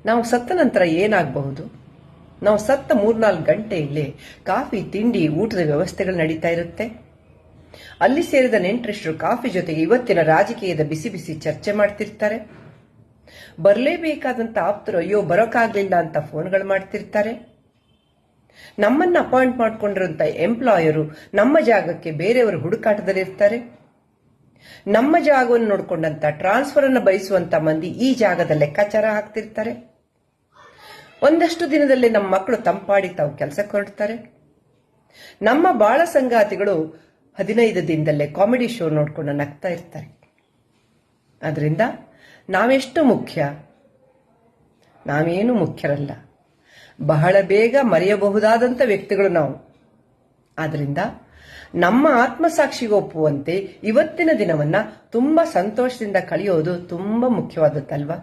ನಾವು ಸತ್ತ ನಂತರ ಏನಾಗಬಹುದು? ನಾವು ಸತ್ತ 3-4 ಗಂಟೆಯಲ್ಲೇ ಕಾಫಿ, ತಿಂಡಿ, ಊಟದ ವ್ಯವಸ್ಥೆಗಳು ನಡೀತಾ ಇರುತ್ತೆ. ಅಲ್ಲಿ ಸೇರಿದ ನೆಂಟರಿಷ್ಟರು ಕಾಫಿ ಜೊತೆಗೆ ಇವತ್ತಿನ ರಾಜಕೀಯದ ಬಿಸಿ ಬಿಸಿ ಚರ್ಚೆ ಮಾಡ್ತಿರ್ತಾರೆ. ಬರಲೇಬೇಕಾದಂತ ಆಪ್ತರು ಅಯ್ಯೋ ಬರೋಕ್ಕಾಗ್ಲಿಲ್ಲ ಅಂತ ಫೋನ್ಗಳು ಮಾಡ್ತಿರ್ತಾರೆ. ನಮ್ಮನ್ನ ಅಪಾಯಿಂಟ್ ಮಾಡ್ಕೊಂಡಿರುವಂತ ಎಂಪ್ಲಾಯರು ನಮ್ಮ ಜಾಗಕ್ಕೆ ಬೇರೆಯವರು ಹುಡುಕಾಟದಲ್ಲಿರ್ತಾರೆ. ನಮ್ಮ ಜಾಗವನ್ನು ನೋಡಿಕೊಂಡಂತ ಟ್ರಾನ್ಸ್ಫರ್ ಅನ್ನು ಬಯಸುವಂತ ಮಂದಿ ಈ ಜಾಗದ ಲೆಕ್ಕಾಚಾರ ಹಾಕ್ತಿರ್ತಾರೆ. ಒಂದಷ್ಟು ದಿನದಲ್ಲೇ ನಮ್ಮ ಮಕ್ಕಳು ತಂಪಾಡಿ ತಾವು ಕೆಲಸಕ್ಕೆ ಹೊರಡ್ತಾರೆ. ನಮ್ಮ ಬಾಳ ಸಂಗಾತಿಗಳು 15 ದಿನದಲ್ಲೇ ಕಾಮಿಡಿ ಶೋ ನೋಡ್ಕೊಂಡು ನಗ್ತಾ ಇರ್ತಾರೆ. ಅದರಿಂದ ನಾವೆಷ್ಟು ಮುಖ್ಯ? ನಾವೇನು ಮುಖ್ಯರಲ್ಲ. ಬಹಳ ಬೇಗ ಮರೆಯಬಹುದಾದಂಥ ವ್ಯಕ್ತಿಗಳು ನಾವು. ಆದ್ರಿಂದ ನಮ್ಮ ಆತ್ಮಸಾಕ್ಷಿಗೆ ಒಪ್ಪುವಂತೆ ಇವತ್ತಿನ ದಿನವನ್ನ ತುಂಬಾ ಸಂತೋಷದಿಂದ ಕಳೆಯೋದು ತುಂಬಾ ಮುಖ್ಯವಾದದ್ದಲ್ವಾ?